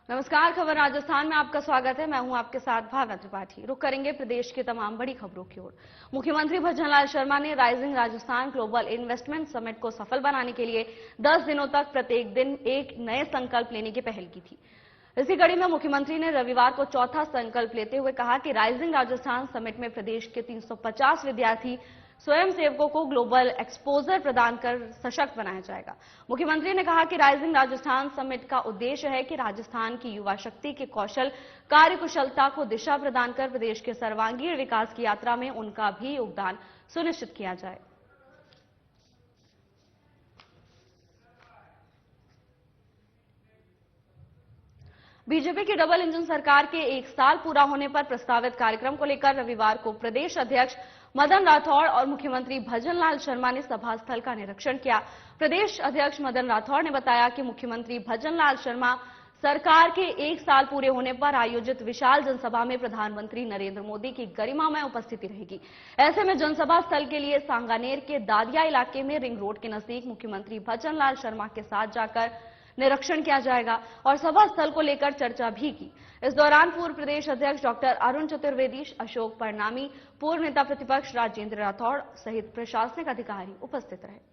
नमस्कार। खबर राजस्थान में आपका स्वागत है। मैं हूं आपके साथ भावना त्रिपाठी। रुक करेंगे प्रदेश की तमाम बड़ी खबरों की ओर। मुख्यमंत्री भजनलाल शर्मा ने rising Rajasthan global investment summit को सफल बनाने के लिए 10 दिनों तक प्रत्येक दिन एक नए संकल्प लेने की पहल की थी। इसी कड़ी में मुख्यमंत्री ने रविवार को चौथा संकल्प लेते हुए कहा कि राइजिंग राजस्थान समिट में प्रदेश के 350 विद्यार्थी स्वयं सेवकों को ग्लोबल एक्सपोजर प्रदान कर सशक्त बनाया जाएगा। मुख्यमंत्री ने कहा कि राइजिंग राजस्थान समिट का उद्देश्य है कि राजस्थान की युवा शक्ति के कौशल कार्यकुशलता को दिशा प्रदान कर प्रदेश के सर्वांगीण विकास की यात्रा में उनका भी योगदान सुनिश्चित किया जाए। बीजेपी की डबल इंजन सरकार के एक साल पूरा होने पर प्रस्तावित कार्यक्रम को लेकर रविवार को प्रदेश अध्यक्ष मदन राठौड़ और मुख्यमंत्री भजनलाल शर्मा ने सभा स्थल का निरीक्षण किया। प्रदेश अध्यक्ष मदन राठौड़ ने बताया कि मुख्यमंत्री भजनलाल शर्मा सरकार के एक साल पूरे होने पर आयोजित विशाल जनसभा में प्रधानमंत्री नरेंद्र मोदी की गरिमामय उपस्थिति रहेगी। ऐसे में जनसभा स्थल के लिए सांगानेर के दादिया इलाके में रिंग रोड के नजदीक मुख्यमंत्री भजनलाल शर्मा के साथ जाकर निरीक्षण किया जाएगा और सभा स्थल को लेकर चर्चा भी की। इस दौरान पूर्व प्रदेश अध्यक्ष डॉक्टर अरुण चतुर्वेदी, अशोक परनामी, पूर्व नेता प्रतिपक्ष राजेंद्र राठौड़ सहित प्रशासनिक अधिकारी उपस्थित रहे।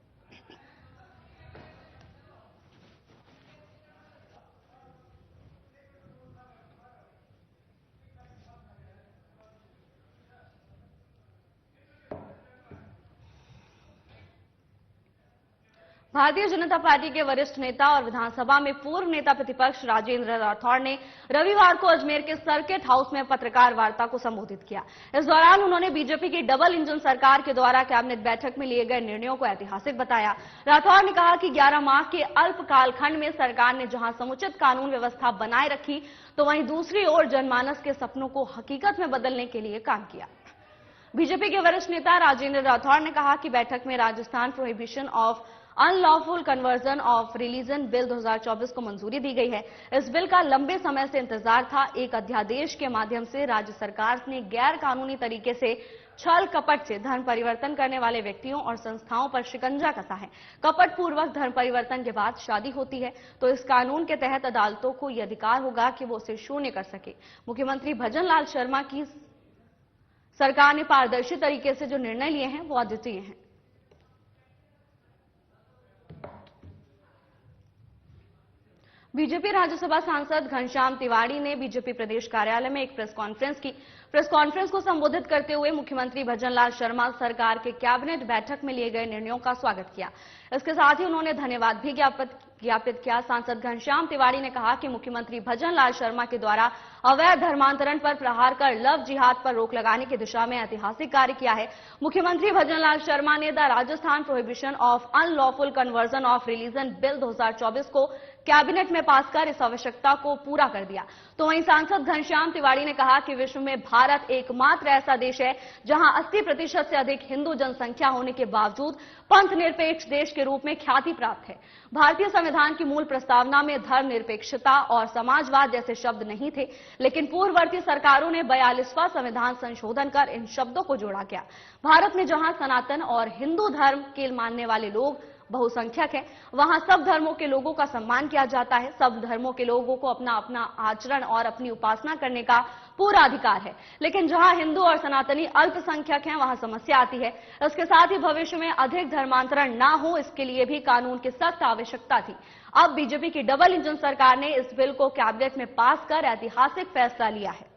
भारतीय जनता पार्टी के वरिष्ठ नेता और विधानसभा में पूर्व नेता प्रतिपक्ष राजेंद्र राठौड़ ने रविवार को अजमेर के सर्किट हाउस में पत्रकार वार्ता को संबोधित किया। इस दौरान उन्होंने बीजेपी की डबल इंजन सरकार के द्वारा कैबिनेट बैठक में लिए गए निर्णयों को ऐतिहासिक बताया। राठौड़ ने कहा कि 11 माह के अल्पकाल खंड में सरकार ने जहां समुचित कानून व्यवस्था बनाए रखी, तो वहीं दूसरी ओर जनमानस के सपनों को हकीकत में बदलने के लिए काम किया। बीजेपी के वरिष्ठ नेता राजेंद्र राठौड़ ने कहा कि बैठक में Rajasthan prohibition of unlawful conversion of religion bill 2024 को मंजूरी दी गई है। इस बिल का लंबे समय से इंतजार था। एक अध्यादेश के माध्यम से राज्य सरकार ने गैर कानूनी तरीके से छल कपट से धर्म परिवर्तन करने वाले व्यक्तियों और संस्थाओं पर शिकंजा कसा है। कपट पूर्वक धर्म परिवर्तन के बाद शादी होती है तो इस कानून के तहत अदालतों को यह अधिकार होगा कि वो उसे शून्य कर सके। मुख्यमंत्री भजनलाल शर्मा की सरकार ने पारदर्शी तरीके से जो निर्णय लिए हैं वो अद्वितीय हैं। बीजेपी राज्यसभा सांसद घनश्याम तिवाड़ी ने बीजेपी प्रदेश कार्यालय में एक प्रेस कॉन्फ्रेंस की। प्रेस कॉन्फ्रेंस को संबोधित करते हुए मुख्यमंत्री भजनलाल शर्मा सरकार के कैबिनेट बैठक में लिए गए निर्णयों का स्वागत किया। इसके साथ ही उन्होंने धन्यवाद भी ज्ञापित किया। सांसद घनश्याम तिवाड़ी ने कहा कि मुख्यमंत्री भजनलाल शर्मा के द्वारा अवैध धर्मांतरण पर प्रहार कर लव जिहाद पर रोक लगाने की दिशा में ऐतिहासिक कार्य किया है। मुख्यमंत्री भजनलाल शर्मा ने the Rajasthan prohibition of unlawful conversion of religion bill 2024 को कैबिनेट में पास कर इस आवश्यकता को पूरा कर दिया। तो वहीं सांसद घनश्याम तिवाड़ी ने कहा कि विश्व में भारत एकमात्र ऐसा देश है जहां 80% से अधिक हिंदू जनसंख्या होने के बावजूद पंथ निरपेक्ष देश के रूप में ख्याति प्राप्त है। भारतीय संविधान की मूल प्रस्तावना में धर्मनिरपेक्षता और समाजवाद जैसे शब्द नहीं थे, लेकिन पूर्ववर्ती सरकारों ने 42वां संविधान संशोधन कर इन शब्दों को जोड़ा गया। भारत में जहां सनातन और हिंदू धर्म के मानने वाले लोग बहुसंख्यक है, वहां सब धर्मों के लोगों का सम्मान किया जाता है। सब धर्मों के लोगों को अपना अपना आचरण और अपनी उपासना करने का पूरा अधिकार है। लेकिन जहां हिंदू और सनातनी अल्पसंख्यक हैं, वहां समस्या आती है। इसके साथ ही भविष्य में अधिक धर्मांतरण ना हो, इसके लिए भी कानून की सख्त आवश्यकता थी। अब बीजेपी की डबल इंजन सरकार ने इस बिल को कैबिनेट में पास कर ऐतिहासिक फैसला लिया है।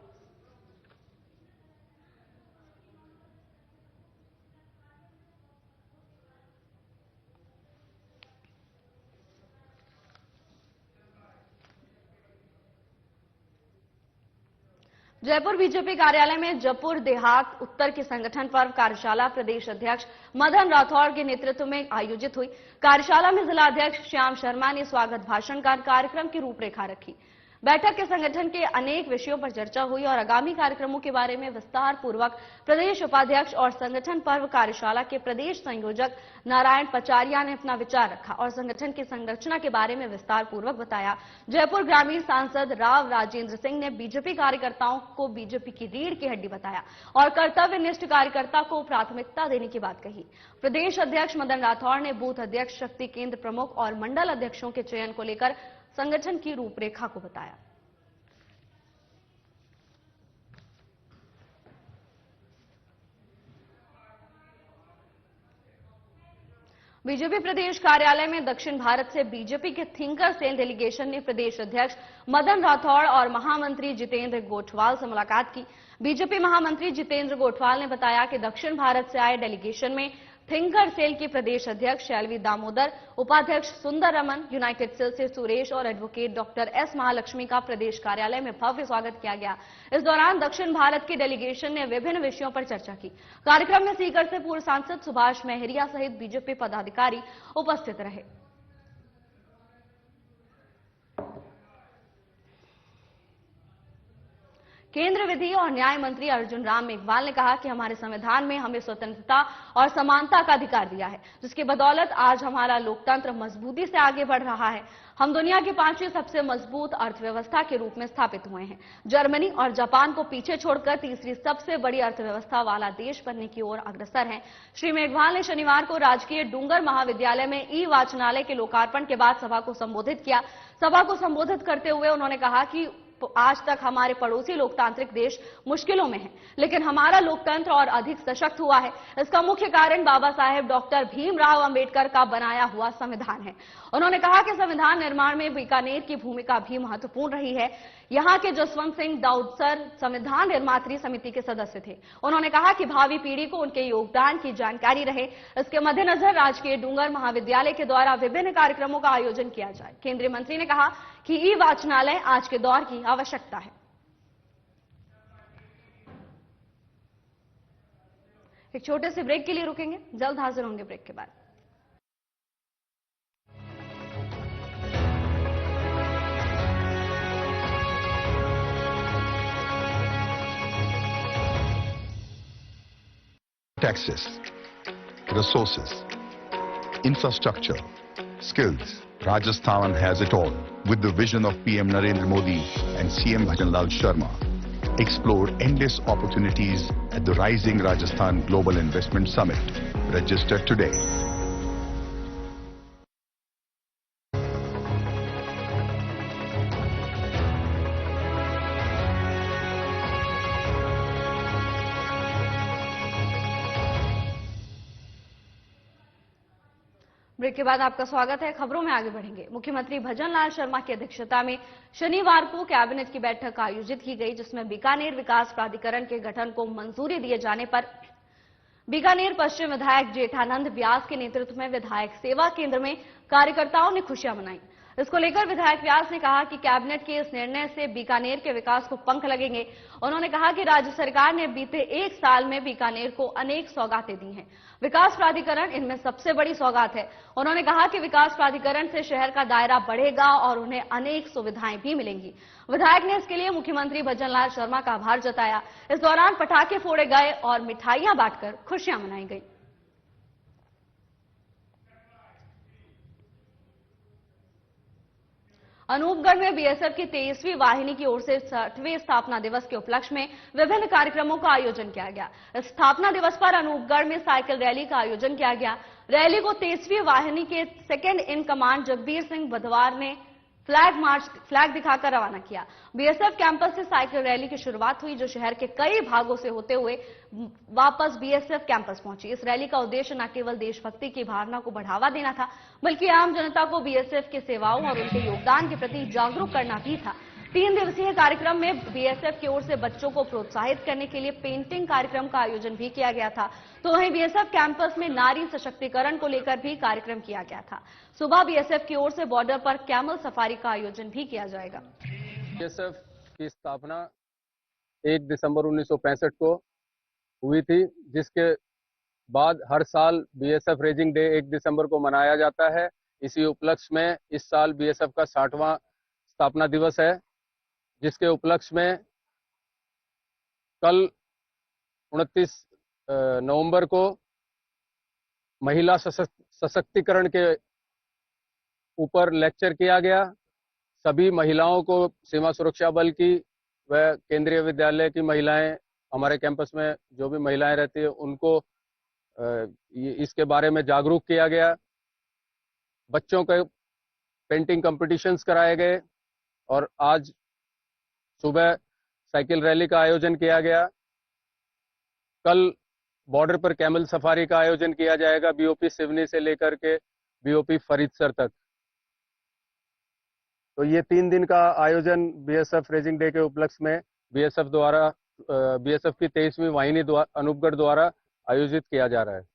जयपुर बीजेपी कार्यालय में जयपुर देहात उत्तर की संगठन पर्व कार्यशाला प्रदेश अध्यक्ष मदन राठौड़ के नेतृत्व में आयोजित हुई। कार्यशाला में जिला अध्यक्ष श्याम शर्मा ने स्वागत भाषण कर कार्यक्रम की रूपरेखा रखी। बैठक के संगठन के अनेक विषयों पर चर्चा हुई और आगामी कार्यक्रमों के बारे में विस्तार पूर्वक प्रदेश उपाध्यक्ष और संगठन पर्व कार्यशाला के प्रदेश संयोजक नारायण पचारिया ने अपना विचार रखा और संगठन की संरचना के बारे में विस्तार पूर्वक बताया। जयपुर ग्रामीण सांसद राव राजेंद्र सिंह ने बीजेपी कार्यकर्ताओं को बीजेपी की रीढ़ की हड्डी बताया और कर्तव्यनिष्ठ कार्यकर्ता को प्राथमिकता देने की बात कही। प्रदेश अध्यक्ष मदन राठौड़ ने बूथ अध्यक्ष, शक्ति केंद्र प्रमुख और मंडल अध्यक्षों के चयन को लेकर संगठन की रूपरेखा को बताया। बीजेपी प्रदेश कार्यालय में दक्षिण भारत से बीजेपी के थिंकर सेल डेलीगेशन ने प्रदेश अध्यक्ष मदन राठौड़ और महामंत्री जितेंद्र गोठवाल से मुलाकात की। बीजेपी महामंत्री जितेंद्र गोठवाल ने बताया कि दक्षिण भारत से आए डेलीगेशन में थिंकर सेल के प्रदेश अध्यक्ष शैलवी दामोदर, उपाध्यक्ष सुंदर रमन, यूनाइटेड सेल से सुरेश और एडवोकेट डॉक्टर एस महालक्ष्मी का प्रदेश कार्यालय में भव्य स्वागत किया गया। इस दौरान दक्षिण भारत की डेलीगेशन ने विभिन्न विषयों पर चर्चा की। कार्यक्रम में सीकर से पूर्व सांसद सुभाष महरिया सहित बीजेपी पदाधिकारी उपस्थित रहे। केंद्रीय विधि और न्याय मंत्री अर्जुन राम मेघवाल ने कहा कि हमारे संविधान में हमें स्वतंत्रता और समानता का अधिकार दिया है, जिसकी बदौलत आज हमारा लोकतंत्र मजबूती से आगे बढ़ रहा है। हम दुनिया की 5वीं सबसे मजबूत अर्थव्यवस्था के रूप में स्थापित हुए हैं। जर्मनी और जापान को पीछे छोड़कर तीसरी सबसे बड़ी अर्थव्यवस्था वाला देश बनने की ओर अग्रसर है। श्री मेघवाल ने शनिवार को राजकीय डूंगर महाविद्यालय में ई वाचनालय के लोकार्पण के बाद सभा को संबोधित किया। सभा को संबोधित करते हुए उन्होंने कहा कि आज तक हमारे पड़ोसी लोकतांत्रिक देश मुश्किलों में हैं, लेकिन हमारा लोकतंत्र और अधिक सशक्त हुआ है। इसका मुख्य कारण बाबा साहेब डॉक्टर भीमराव अंबेडकर का बनाया हुआ संविधान है। उन्होंने कहा कि संविधान निर्माण में बीकानेर की भूमिका भी महत्वपूर्ण रही है। यहां के जसवंत सिंह दाऊदसर संविधान निर्मात्री समिति के सदस्य थे। उन्होंने कहा कि भावी पीढ़ी को उनके योगदान की जानकारी रहे। इसके मद्देनजर राजकीय डूंगर महाविद्यालय के द्वारा विभिन्न कार्यक्रमों का आयोजन किया जाए। केंद्रीय मंत्री ने कहा कि ई वाचनालय आज के दौर की आवश्यकता है। एक छोटे से ब्रेक के लिए रुकेंगे, जल्द हाजिर होंगे ब्रेक के बाद। Taxes, resources, infrastructure, skills. Rajasthan has it all. With the vision of PM Narendra Modi and CM Bhajanlal Sharma, explore endless opportunities at the Rising Rajasthan Global Investment Summit. Register today. Break के बाद आपका स्वागत है। खबरों में आगे बढ़ेंगे। मुख्यमंत्री भजनलाल शर्मा की अध्यक्षता में शनिवार को कैबिनेट की बैठक आयोजित की गई, जिसमें बीकानेर विकास प्राधिकरण के गठन को मंजूरी दिए जाने पर बीकानेर पश्चिम विधायक जेठानंद व्यास के नेतृत्व में विधायक सेवा केंद्र में कार्यकर्ताओं ने खुशियां मनाई। इसको लेकर विधायक व्यास ने कहा कि कैबिनेट के इस निर्णय से बीकानेर के विकास को पंख लगेंगे। उन्होंने कहा कि राज्य सरकार ने बीते 1 साल में बीकानेर को अनेक सौगातें दी हैं। विकास प्राधिकरण इनमें सबसे बड़ी सौगात है। उन्होंने कहा कि विकास प्राधिकरण से शहर का दायरा बढ़ेगा और उन्हें अनेक सुविधाएं भी मिलेंगी। विधायक ने इसके लिए मुख्यमंत्री भजनलाल शर्मा का आभार जताया। इस दौरान पटाखे फोड़े गए और मिठाइयां बांटकर खुशियां मनाई गई। अनूपगढ़ में बीएसएफ की 23वीं वाहिनी की ओर से 60वें स्थापना दिवस के उपलक्ष्य में विभिन्न कार्यक्रमों का आयोजन किया गया। इस स्थापना दिवस पर अनूपगढ़ में साइकिल रैली का आयोजन किया गया। रैली को 23वीं वाहिनी के second in command Jagbir Singh Badhwar ने फ्लैग दिखाकर रवाना किया। बीएसएफ कैंपस से साइकिल रैली की शुरुआत हुई, जो शहर के कई भागों से होते हुए वापस बीएसएफ कैंपस पहुंची। इस रैली का उद्देश्य न केवल देशभक्ति की भावना को बढ़ावा देना था, बल्कि आम जनता को बीएसएफ की सेवाओं और उनके योगदान के प्रति जागरूक करना भी था। 3 दिवसीय कार्यक्रम में बीएसएफ की ओर से बच्चों को प्रोत्साहित करने के लिए पेंटिंग कार्यक्रम का आयोजन भी किया गया था। तो वहीं बीएसएफ कैंपस में नारी सशक्तिकरण को लेकर भी कार्यक्रम किया गया था। सुबह बीएसएफ की ओर से बॉर्डर पर कैमल सफारी का आयोजन भी किया जाएगा। बीएसएफ की स्थापना 1 दिसंबर 1965 को हुई थी, जिसके बाद हर साल बीएसएफ रेजिंग डे 1 दिसंबर को मनाया जाता है। इसी उपलक्ष्य में इस साल बीएसएफ का 60वां स्थापना दिवस है, जिसके उपलक्ष्य में कल 29 नवंबर को महिला सशक्तिकरण के ऊपर लेक्चर किया गया। सभी महिलाओं को सीमा सुरक्षा बल की व केंद्रीय विद्यालय की महिलाएं, हमारे कैंपस में जो भी महिलाएं रहती है, उनको इसके बारे में जागरूक किया गया। बच्चों के पेंटिंग कॉम्पिटिशन्स कराए गए और आज सुबह साइकिल रैली का आयोजन किया गया। कल बॉर्डर पर कैमल सफारी का आयोजन किया जाएगा, बीओपी सिवनी से लेकर के बीओपी फरीदसर तक। तो ये 3 दिन का आयोजन बीएसएफ रेजिंग डे के उपलक्ष्य में बीएसएफ की 23वीं वाहिनी अनूपगढ़ द्वारा आयोजित किया जा रहा है।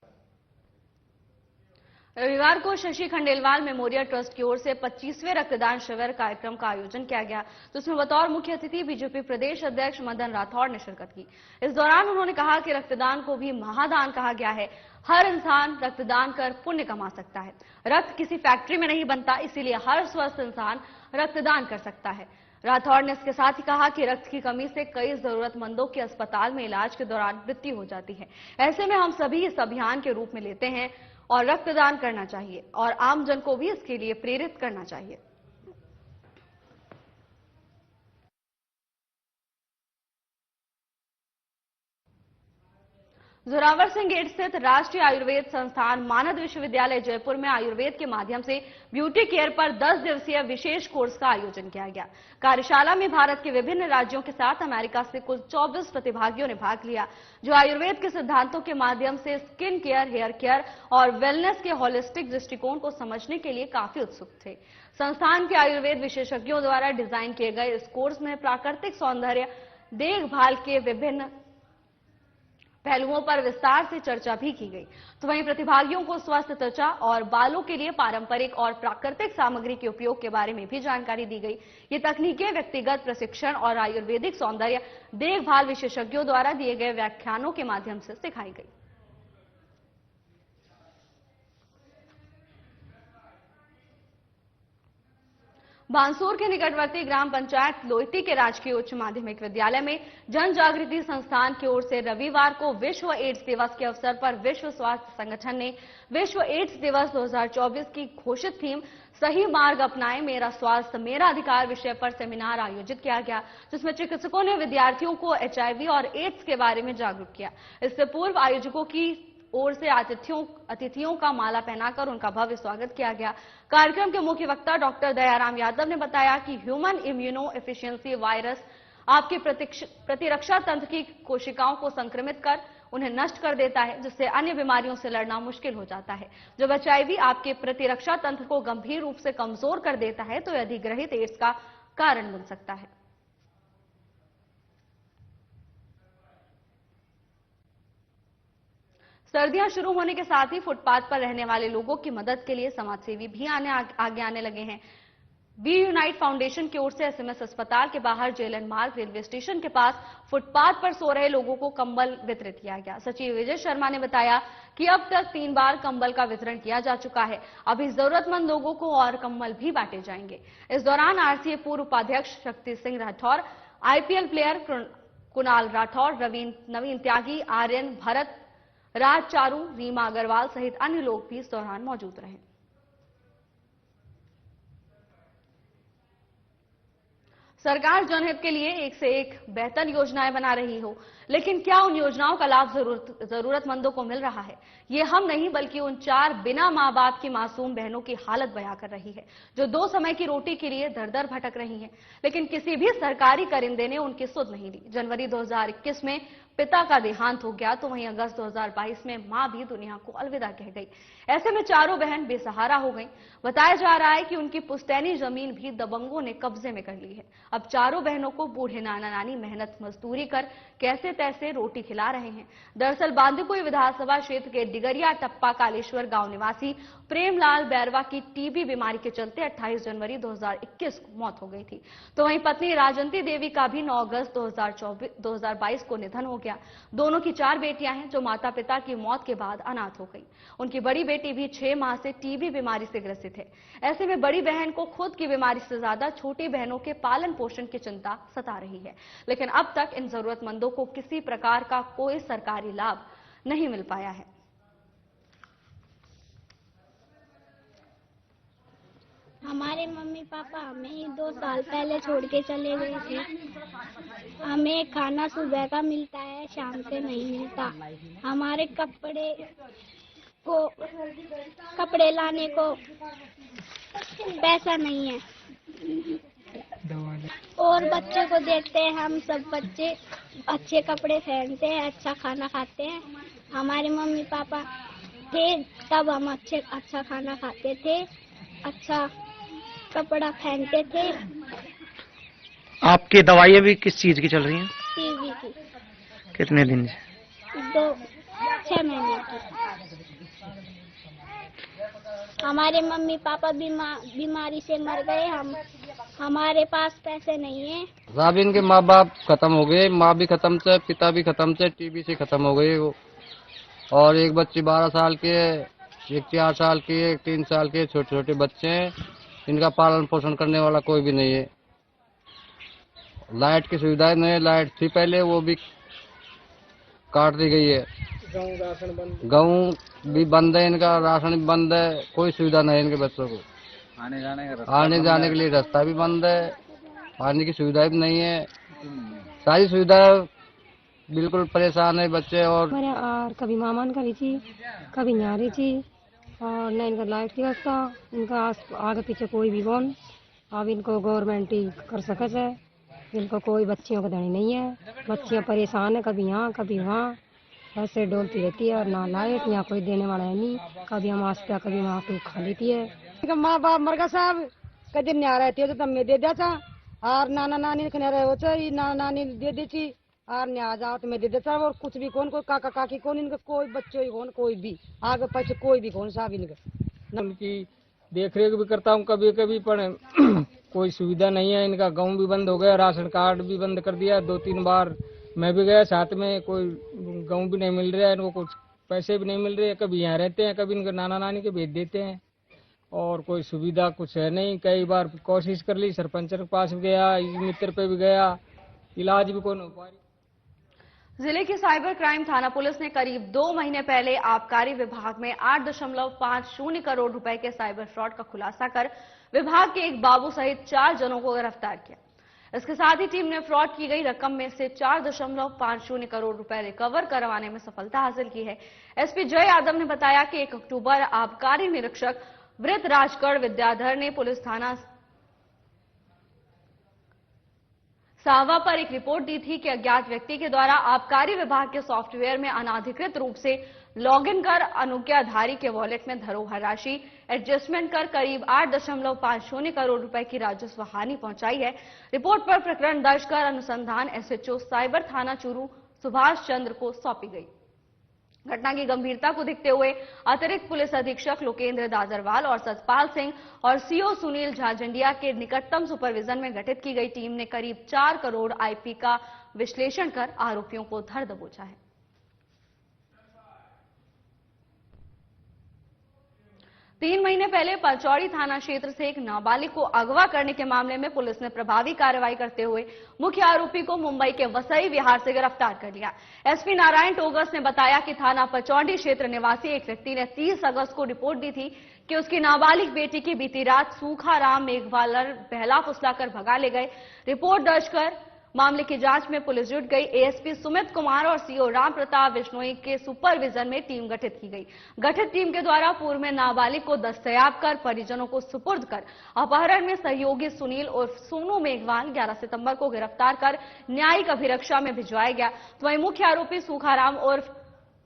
रविवार को शशि खंडेलवाल मेमोरियल ट्रस्ट की ओर से 25वें रक्तदान शिविर कार्यक्रम का आयोजन किया गया, जिसमें बतौर मुख्य अतिथि बीजेपी प्रदेश अध्यक्ष मदन राठौड़ ने शिरकत की। इस दौरान उन्होंने कहा कि रक्तदान को भी महादान कहा गया है। हर इंसान रक्तदान कर पुण्य कमा सकता है। रक्त किसी फैक्ट्री में नहीं बनता, इसीलिए हर स्वस्थ इंसान रक्तदान कर सकता है। राठौड़ ने इसके साथ ही कहा कि रक्त की कमी से कई जरूरतमंदों की अस्पताल में इलाज के दौरान मृत्यु हो जाती है। ऐसे में हम सभी इस अभियान के रूप में लेते हैं और रक्तदान करना चाहिए और आमजन को भी इसके लिए प्रेरित करना चाहिए। जोरावर सिंह गेट स्थित राष्ट्रीय आयुर्वेद संस्थान मानद विश्वविद्यालय जयपुर में आयुर्वेद के माध्यम से ब्यूटी केयर पर 10 दिवसीय विशेष कोर्स का आयोजन किया गया। कार्यशाला में भारत के विभिन्न राज्यों के साथ अमेरिका से कुल 24 प्रतिभागियों ने भाग लिया, जो आयुर्वेद के सिद्धांतों के माध्यम से स्किन केयर, हेयर केयर और वेलनेस के होलिस्टिक दृष्टिकोण को समझने के लिए काफी उत्सुक थे। संस्थान के आयुर्वेद विशेषज्ञों द्वारा डिजाइन किए गए इस कोर्स में प्राकृतिक सौंदर्य देखभाल के विभिन्न पहलुओं पर विस्तार से चर्चा भी की गई। तो वहीं प्रतिभागियों को स्वस्थ त्वचा और बालों के लिए पारंपरिक और प्राकृतिक सामग्री के उपयोग के बारे में भी जानकारी दी गई। ये तकनीकें व्यक्तिगत प्रशिक्षण और आयुर्वेदिक सौंदर्य देखभाल विशेषज्ञों द्वारा दिए गए व्याख्यानों के माध्यम से सिखाई गई। बांसूर के निकटवर्ती ग्राम पंचायत लोईती के राजकीय उच्च माध्यमिक विद्यालय में जन जागृति संस्थान की ओर से रविवार को विश्व एड्स दिवस के अवसर पर विश्व स्वास्थ्य संगठन ने विश्व एड्स दिवस 2024 की घोषित थीम सही मार्ग अपनाएं, मेरा स्वास्थ्य मेरा अधिकार विषय पर सेमिनार आयोजित किया गया, जिसमें चिकित्सकों ने विद्यार्थियों को एचआईवी और एड्स के बारे में जागरूक किया। इससे पूर्व आयोजकों की ओर से अतिथियों का माला पहनाकर उनका भव्य स्वागत किया गया। कार्यक्रम के मुख्य वक्ता डॉक्टर दयाराम यादव ने बताया कि ह्यूमन इम्यूनो एफिशिएंसी वायरस आपके प्रतिरक्षा तंत्र की कोशिकाओं को संक्रमित कर उन्हें नष्ट कर देता है, जिससे अन्य बीमारियों से लड़ना मुश्किल हो जाता है। जब एचआईवी आपके प्रतिरक्षा तंत्र को गंभीर रूप से कमजोर कर देता है तो यह अधिग्रहित एड्स का कारण बन सकता है। सर्दियां शुरू होने के साथ ही फुटपाथ पर रहने वाले लोगों की मदद के लिए समाजसेवी भी आगे आने लगे हैं। बी यूनाइट फाउंडेशन की ओर से एसएमएस अस्पताल के बाहर जेएलएन मार्ग रेलवे स्टेशन के पास फुटपाथ पर सो रहे लोगों को कंबल वितरित किया गया। सचिव विजय शर्मा ने बताया कि अब तक 3 बार कंबल का वितरण किया जा चुका है। अभी जरूरतमंद लोगों को और कंबल भी बांटे जाएंगे। इस दौरान आरसीए पूर्व उपाध्यक्ष शक्ति सिंह राठौर, आईपीएल प्लेयर कुणाल राठौर, नवीन त्यागी, आर्यन भरत, राज चारू, रीमा अग्रवाल सहित अन्य लोग भी इस दौरान मौजूद रहे। सरकार जनहित के लिए एक से एक बेहतर योजनाएं बना रही हो, लेकिन क्या उन योजनाओं का लाभ जरूरतमंदों को मिल रहा है? ये हम नहीं बल्कि उन 4 बिना मां बाप की मासूम बहनों की हालत बयां कर रही है, जो 2 समय की रोटी के लिए दर दर भटक रही हैं, लेकिन किसी भी सरकारी करिंदे ने उनकी सुध नहीं ली। जनवरी 2021 में पिता का देहांत हो गया, तो वहीं अगस्त 2022 में मां भी दुनिया को अलविदा कह गई। ऐसे में चारों बहन बेसहारा हो गईं। बताया जा रहा है कि उनकी पुश्तैनी जमीन भी दबंगों ने कब्जे में कर ली है। अब चारों बहनों को बूढ़े नाना नानी मेहनत मजदूरी कर कैसे तैसे रोटी खिला रहे हैं। दरअसल बांदीकुई विधानसभा क्षेत्र के डिगरिया टप्पा कालेश्वर गांव निवासी प्रेमलाल बैरवा की टीबी बीमारी के चलते 28 जनवरी 2021 को मौत हो गई थी। तो वहीं पत्नी राजंती देवी का भी 9 अगस्त 2022 को निधन हो गया। दोनों की 4 बेटियां हैं, जो माता पिता की मौत के बाद अनाथ हो गई। उनकी बड़ी बेटी भी 6 माह से टीबी बीमारी से ग्रसित है। ऐसे में बड़ी बहन को खुद की बीमारी से ज्यादा छोटी बहनों के पालन पोषण की चिंता सता रही है, लेकिन अब तक इन जरूरतमंदों को किसी प्रकार का कोई सरकारी लाभ नहीं मिल पाया है। हमारे मम्मी पापा हमें 2 साल पहले छोड़ के चले गए थे। हमें खाना सुबह का मिलता है, शाम से नहीं मिलता। हमारे कपड़े लाने को पैसा नहीं है और बच्चे को देखते हैं हम सब बच्चे अच्छे कपड़े पहनते हैं, अच्छा खाना खाते हैं। हमारे मम्मी पापा थे तब हम अच्छा खाना खाते थे, अच्छा कपड़ा पहनते थे। आपकी दवाइयाँ भी किस चीज की चल रही हैं? टीवी की कितने दिन से? 6 महीने की। हमारे मम्मी पापा बीमारी से मर गए। हमारे पास पैसे नहीं है। सब इनके माँ बाप खत्म हो गए, माँ भी खत्म थे, पिता भी खत्म थे, टीबी से खत्म हो गए वो। और एक बच्ची 12 साल की है, एक 4 साल की है, एक 3 साल के, छोटे छोटे बच्चे हैं। इनका पालन पोषण करने वाला कोई भी नहीं है। लाइट की सुविधाएं नहीं है, लाइट थी पहले वो भी काट दी गई है। गेहूँ भी बंद है, इनका राशन भी बंद है, कोई सुविधा नहीं है इनके बच्चों को। आने जाने के लिए रास्ता भी बंद है, पानी की सुविधा भी नहीं है, सारी सुविधाएं बिल्कुल परेशान है बच्चे। और कभी मामान करी थी, कभी न्यारी थी, और न इनका लाइट की व्यवस्था, इनका आगे पीछे कोई भी कौन। अब इनको गवर्नमेंट ही कर सकत है, इनको कोई बच्चियों का धनी नहीं है। बच्चियां परेशान है, कभी यहाँ कभी वहाँ, ऐसे डोलती रहती है। और ना लाइट, यहाँ कोई देने वाला है नहीं। कभी हम आस्था, कभी वहाँ तो खा लेती है। माँ बाप मर गया साहब, कभी न्याय रहती है तो तब मैं दे देता, और नाना नानी रहे हो चाहिए, नाना नानी दे देती, और न्याय जाओ तो मैं दे देता। और कुछ भी कौन, कोई काका काकी कौन, इनका कोई बच्चों ही कौन, कोई भी आगे पीछे कोई भी कौन साहब इनका। उनकी देख रेख भी करता हूँ कभी कभी, पर कोई सुविधा नहीं है। इनका गेहूँ भी बंद हो गया, राशन कार्ड भी बंद कर दिया। 2-3 बार मैं भी गया साथ में, कोई गेहूँ भी नहीं मिल रहा है इनको, कुछ पैसे भी नहीं मिल रहे। कभी यहाँ रहते हैं, कभी इनको नाना नानी के भेज देते हैं, और कोई सुविधा कुछ है नहीं। कई बार कोशिश कर ली, सरपंच के पास भी गया, मित्र पे भी गया, इलाज भी कोई नहीं हो पा रही। जिले की साइबर क्राइम थाना पुलिस ने करीब 2 महीने पहले आबकारी विभाग में 8.50 करोड़ रुपए के साइबर फ्रॉड का खुलासा कर विभाग के एक बाबू सहित 4 जनों को गिरफ्तार किया। इसके साथ ही टीम ने फ्रॉड की गई रकम में से 4.50 करोड़ रुपए रिकवर करवाने में सफलता हासिल की है। एसपी जय यादव ने बताया कि 1 अक्टूबर आबकारी निरीक्षक वृत राजगढ़ विद्याधर ने पुलिस थाना सावा पर एक रिपोर्ट दी थी कि अज्ञात व्यक्ति के द्वारा आबकारी विभाग के सॉफ्टवेयर में अनाधिकृत रूप से लॉगिन कर अनुज्ञाधारी के वॉलेट में धरोहर राशि एडजस्टमेंट कर करीब 8.50 करोड़ रुपए की राजस्व हानि पहुंचाई है। रिपोर्ट पर प्रकरण दर्ज कर अनुसंधान एसएचओ साइबर थाना चूरू सुभाष चंद्र को सौंपी गई। घटना की गंभीरता को देखते हुए अतिरिक्त पुलिस अधीक्षक लोकेंद्र दादरवाल और सतपाल सिंह और सीओ सुनील झाझंडिया के निकटतम सुपरविजन में गठित की गई टीम ने करीब 4 करोड़ आईपी का विश्लेषण कर आरोपियों को धर दबोचा है। तीन महीने पहले पचौड़ी थाना क्षेत्र से एक नाबालिग को अगवा करने के मामले में पुलिस ने प्रभावी कार्रवाई करते हुए मुख्य आरोपी को मुंबई के वसई विहार से गिरफ्तार कर लिया। एसपी नारायण टोगस ने बताया कि थाना पचौड़ी क्षेत्र निवासी एक व्यक्ति ने 30 अगस्त को रिपोर्ट दी थी कि उसकी नाबालिग बेटी की बीती रात सूखाराम मेघवालर बहला फुसलाकर भगा ले गए। रिपोर्ट दर्ज कर मामले की जांच में पुलिस जुट गई। एएसपी सुमित कुमार और सीओ राम प्रताप बिश्नोई के सुपरविजन में टीम गठित की गई। गठित टीम के द्वारा पूर्व में नाबालिग को दस्तयाब कर परिजनों को सुपुर्द कर अपहरण में सहयोगी सुनील और सोनू मेघवाल 11 सितंबर को गिरफ्तार कर न्यायिक अभिरक्षा में भिजवाया गया। तो वहीं मुख्य आरोपी सूखाराम और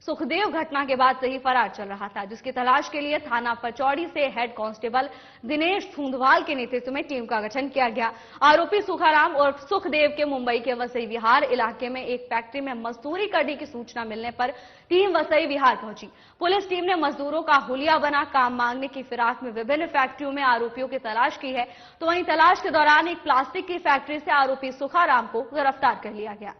सुखदेव घटना के बाद से ही फरार चल रहा था, जिसकी तलाश के लिए थाना पचौड़ी से हेड कांस्टेबल दिनेश थूंदवाल के नेतृत्व में टीम का गठन किया गया। आरोपी सुखाराम और सुखदेव के मुंबई के वसई विहार इलाके में एक फैक्ट्री में मजदूरी करने की सूचना मिलने पर टीम वसई विहार पहुंची। पुलिस टीम ने मजदूरों का हुलिया बना काम मांगने की फिराक में विभिन्न फैक्ट्रियों में आरोपियों की तलाश की है। तो वहीं तलाश के दौरान एक प्लास्टिक की फैक्ट्री से आरोपी सुखाराम को गिरफ्तार कर लिया गया।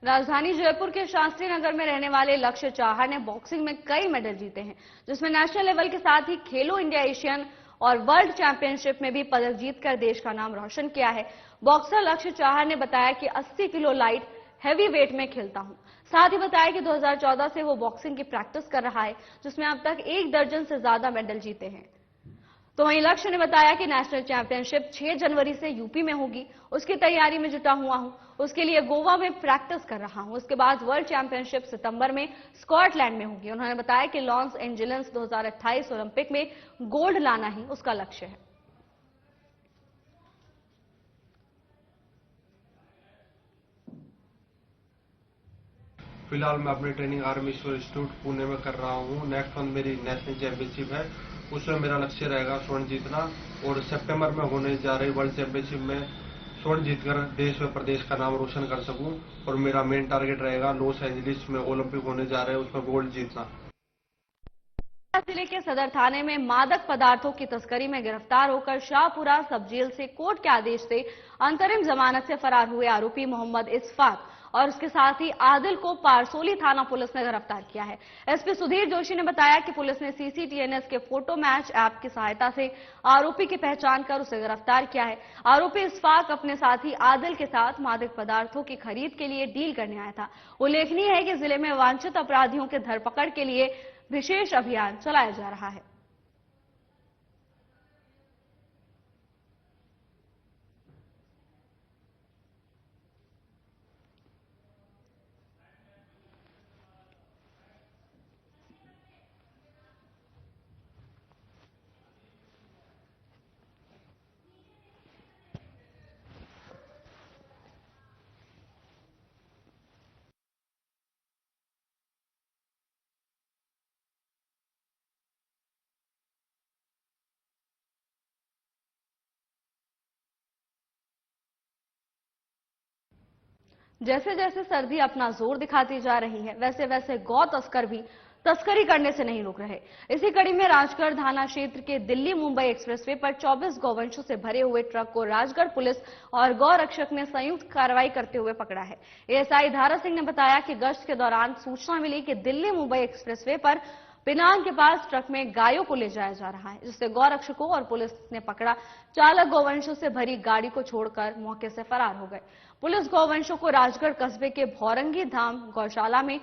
राजधानी जयपुर के शास्त्री नगर में रहने वाले लक्ष्य चाहर ने बॉक्सिंग में कई मेडल जीते हैं, जिसमें नेशनल लेवल के साथ ही खेलो इंडिया एशियन और वर्ल्ड चैंपियनशिप में भी पदक जीतकर देश का नाम रोशन किया है। बॉक्सर लक्ष्य चाहर ने बताया कि 80 किलो लाइट हैवी वेट में खेलता हूं, साथ ही बताया कि 2014 से वो बॉक्सिंग की प्रैक्टिस कर रहा है, जिसमें अब तक 1 दर्जन से ज्यादा मेडल जीते हैं। तो वहीं लक्ष्य ने बताया कि नेशनल चैंपियनशिप 6 जनवरी से यूपी में होगी, उसकी तैयारी में जुटा हुआ हूं, उसके लिए गोवा में प्रैक्टिस कर रहा हूं। उसके बाद वर्ल्ड चैंपियनशिप सितंबर में स्कॉटलैंड में होगी। उन्होंने बताया कि लॉस एंजलिस 2028 ओलंपिक में गोल्ड लाना ही उसका लक्ष्य है। फिलहाल मैं अपनी ट्रेनिंग आर्मी इंस्टीट्यूट पुणे में कर रहा हूँ। नेक्स्ट मंथ मेरी नेशनल चैंपियनशिप है, उसमें मेरा लक्ष्य रहेगा स्वर्ण जीतना और सितंबर में होने जा रही वर्ल्ड चैंपियनशिप में स्वर्ण जीतकर देश व प्रदेश का नाम रोशन कर सकूं। और मेरा मेन टारगेट रहेगा लॉस एंजलिस में ओलंपिक होने जा रहे हैं, उसमें गोल्ड जीतना। जिले के सदर थाने में मादक पदार्थों की तस्करी में गिरफ्तार होकर शाहपुरा सब जेल से कोर्ट के आदेश से अंतरिम जमानत से फरार हुए आरोपी मोहम्मद इस्फाक और उसके साथ ही आदिल को पारसोली थाना पुलिस ने गिरफ्तार किया है। एसपी सुधीर जोशी ने बताया कि पुलिस ने सीसीटीएनएस के फोटो मैच ऐप की सहायता से आरोपी की पहचान कर उसे गिरफ्तार किया है। आरोपी इस्फाक अपने साथी आदिल के साथ मादक पदार्थों की खरीद के लिए डील करने आया था। उल्लेखनीय है कि जिले में वांछित अपराधियों के धरपकड़ के लिए विशेष अभियान चलाया जा रहा है। जैसे जैसे सर्दी अपना जोर दिखाती जा रही है, वैसे वैसे गौ तस्कर भी तस्करी करने से नहीं रुक रहे। इसी कड़ी में राजगढ़ थाना क्षेत्र के दिल्ली मुंबई एक्सप्रेसवे पर 24 गौवंशों से भरे हुए ट्रक को राजगढ़ पुलिस और गौ रक्षक ने संयुक्त कार्रवाई करते हुए पकड़ा है। एएसआई धारा सिंह ने बताया कि गश्त के दौरान सूचना मिली कि दिल्ली मुंबई एक्सप्रेसवे पर पिनांग के पास ट्रक में गायों को ले जाया जा रहा है, जिससे गौ रक्षकों और पुलिस ने पकड़ा। चालक गौवंशों से भरी गाड़ी को छोड़कर मौके से फरार हो गए। पुलिस गौवंशों को राजगढ़ कस्बे के भौरंगी धाम गौशाला में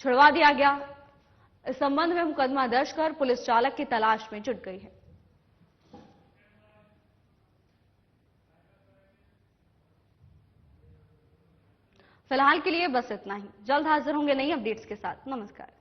छुड़वा दिया गया। इस संबंध में मुकदमा दर्ज कर पुलिस चालक की तलाश में जुट गई है। फिलहाल के लिए बस इतना ही। जल्द हाजिर होंगे नई अपडेट्स के साथ। नमस्कार।